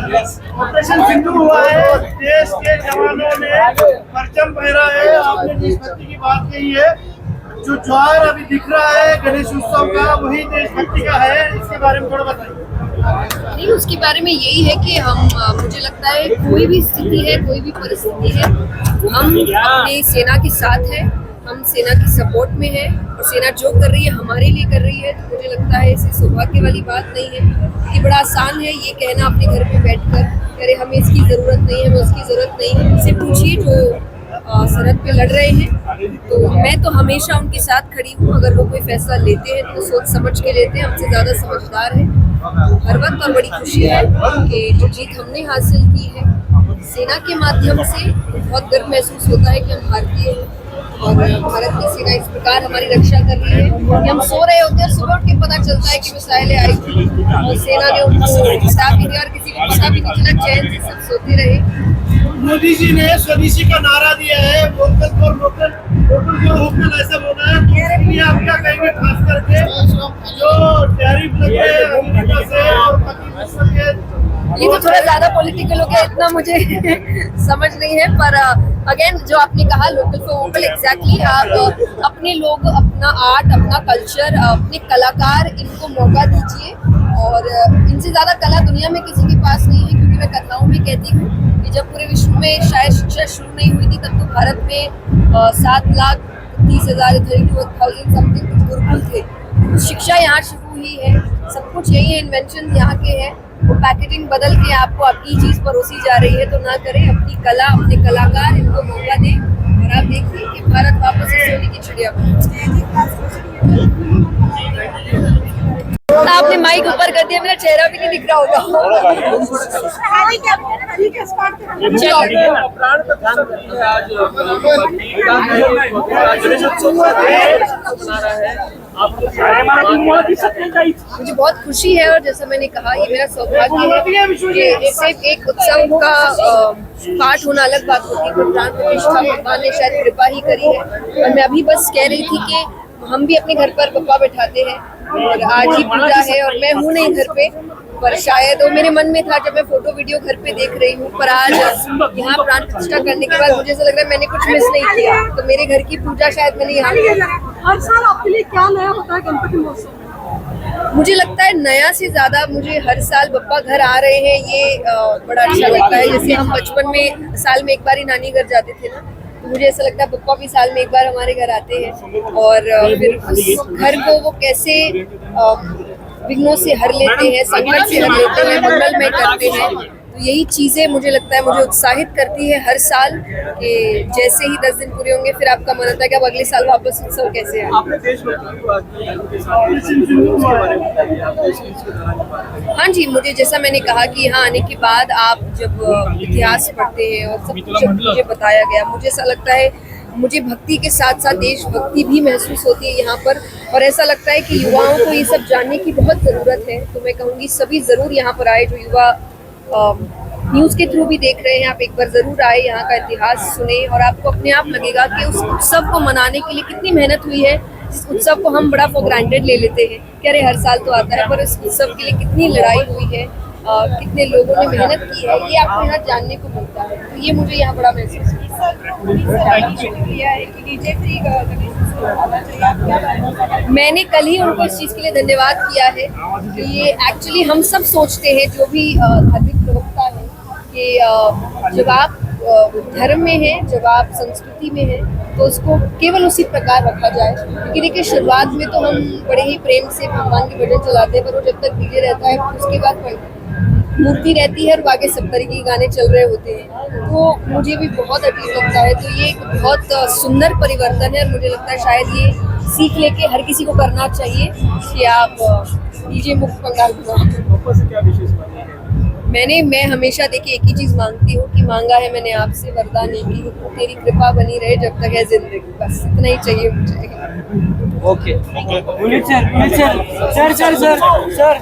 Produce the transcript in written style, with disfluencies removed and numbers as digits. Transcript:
Operation Sindhu हुआ है, देश के जवानों ने परचम फहरा है। आपने देशभक्ति की बात कही है, जो ज्वार अभी दिख रहा है गणेश उत्सव का, वही देशभक्ति का है। इसके बारे में थोड़ा बताइए। नहीं, उसके बारे में यही है कि हम मुझे लगता है कोई भी स्थिति है, कोई भी परिस्थिति है, हम अपने सेना के साथ हैं, हम सेना की सपोर्ट में हैं और सेना जो कर रही है हमारे लिए कर रही है। तो मुझे लगता है इसे सौभाग्य वाली बात नहीं है। ये बड़ा आसान है ये कहना अपने घर पे बैठकर, अरे हमें इसकी ज़रूरत नहीं है, हमें उसकी ज़रूरत नहीं है। उनसे पूछिए जो सरहद पे लड़ रहे हैं। तो मैं तो हमेशा उनके साथ खड़ी हूँ। अगर वो कोई फैसला लेते हैं तो सोच समझ के लेते हैं, हमसे ज़्यादा समझदार है। हर वक्त और बड़ी खुशी है कि जो जीत हमने हासिल की है सेना के माध्यम से, बहुत गर्व महसूस होता है कि हम भारतीय हैं और भारत की सेना इस प्रकार हमारी रक्षा कर रही है कि हम सो रहे होते हैं, सुबह उठ के पता चलता है कि मिसाइलें आई थी और सेना ने उनको हटा भी दिया और किसी को पता भी नहीं चला, चैन से सब सोते रहे। मोदी जी ने स्वदेशी का नारा दिया है, vocal for local, local for vocal, ऐसा बोला है। तो आप क्या कहेंगे, खास करके जो टैरिफ लगे अमेरिका से और पाकिस्तान के? ये तो थोड़ा ज्यादा पॉलिटिकल हो गया, इतना मुझे समझ नहीं है। पर अगेन जो आपने कहा लोकल फॉर वोकल, एग्जैक्टली आप अपने लोग, अपना आर्ट, अपना कल्चर, अपने कलाकार, इनको मौका दीजिए। और इनसे ज्यादा कला दुनिया में किसी के पास नहीं है, क्योंकि मैं कथाओं में कहती हूँ कि जब पूरे विश्व में शायद शिक्षा शुरू नहीं हुई थी तब तो भारत में 7,30,000 समथिंग गुरुकुल थे। शिक्षा यहाँ शुरू हुई है, सब कुछ यही है, इन्वेंशन यहाँ के हैं। वो पैकेजिंग बदल के आपको आपकी चीज परोसी जा रही है, तो ना करें। अपनी कला, अपने कलाकार, इनको मौका दें और आप देखिए कि भारत वापस से सोने की चिड़िया बने। आपने माइक ऊपर कर दिया, मेरा चेहरा भी नहीं दिख रहा होगा। मुझे बहुत खुशी है और जैसा मैंने कहा ये मेरा सौभाग्य है कि सिर्फ एक उत्सव का पार्ट होना अलग बात होती है, प्राण प्रतिष्ठा भगवान ने शायद कृपा ही करी है। और मैं अभी बस कह रही थी कि हम भी अपने घर पर पप्पा बैठाते हैं और आज ही पूजा है और मैं हूँ नहीं घर पे, पर शायद वो मेरे मन में था जब मैं फोटो वीडियो घर पे देख रही हूँ। पर आज यहाँ प्राण प्रतिष्ठा करने के बाद मुझे ऐसा लग रहा है मैंने कुछ मिस नहीं किया, तो मेरे घर की पूजा शायद मैंने यहाँ हर साल आपके लिए क्या नया होता है गणपति महोत्सव में? मुझे लगता है नया से ज्यादा मुझे हर साल बप्पा घर आ रहे हैं ये बड़ा अच्छा लगता है। जैसे हम बचपन में साल में एक बार ही नानी घर जाते थे ना, तो मुझे ऐसा लगता है पप्पा भी साल में एक बार हमारे घर आते हैं और फिर उस घर को वो कैसे विघ्नों से हर लेते हैं, संकट से हर लेते हैं, मंगल में करते हैं। तो यही चीजें मुझे लगता है मुझे उत्साहित करती है हर साल कि जैसे ही 10 दिन पूरे होंगे फिर आपका मन आता है कि अब अगले साल वापस उत्सव कैसे है। हाँ जी, मुझे जैसा मैंने कहा कि यहाँ आने के बाद आप जब इतिहास पढ़ते हैं और सब कुछ मुझे बताया गया, मुझे ऐसा लगता है मुझे भक्ति के साथ साथ देशभक्ति भी महसूस होती है यहाँ पर। और ऐसा लगता है कि युवाओं को ये सब जानने की बहुत ज़रूरत है। तो मैं कहूँगी सभी ज़रूर यहाँ पर आए, जो युवा न्यूज़ के थ्रू भी देख रहे हैं, आप एक बार ज़रूर आए, यहाँ का इतिहास सुने और आपको अपने आप लगेगा कि उस उत्सव को मनाने के लिए कितनी मेहनत हुई है। इस उत्सव को हम बड़ा फॉर ग्रांटेड ले लेते हैं कि अरे हर साल तो आता है, पर इस उत्सव के लिए कितनी लड़ाई हुई है, कितने लोगों ने मेहनत की है, ये आपको यहाँ जानने को मिलता है। तो ये मुझे यहाँ बड़ा महसूस मैंने कल ही उनको इस चीज़ के लिए धन्यवाद किया है कि ये एक्चुअली हम सब सोचते हैं जो भी धार्मिक प्रवक्ता है कि जब आप धर्म में हैं, जब आप संस्कृति में हैं, तो उसको केवल उसी प्रकार रखा जाए। क्योंकि देखिए शुरुआत में तो हम बड़े ही प्रेम से भगवान के भजन चलाते हैं, पर वो जब तक डीजे रहता है उसके बाद मूर्ति रहती है और आगे सब तरीके के गाने चल रहे होते हैं, तो मुझे भी बहुत अजीब लगता है। तो ये एक बहुत सुंदर परिवर्तन है और मुझे लगता है शायद ये सीख लेके हर किसी को करना चाहिए कि आप डीजे मुक्त बंगाल मैं हमेशा देखिए एक ही चीज़ मांगती हूँ कि मांगा है मैंने आपसे वरदान एक ही, तेरी कृपा बनी रहे जब तक है जिंदगी, बस इतना ही चाहिए मुझे। Okay sir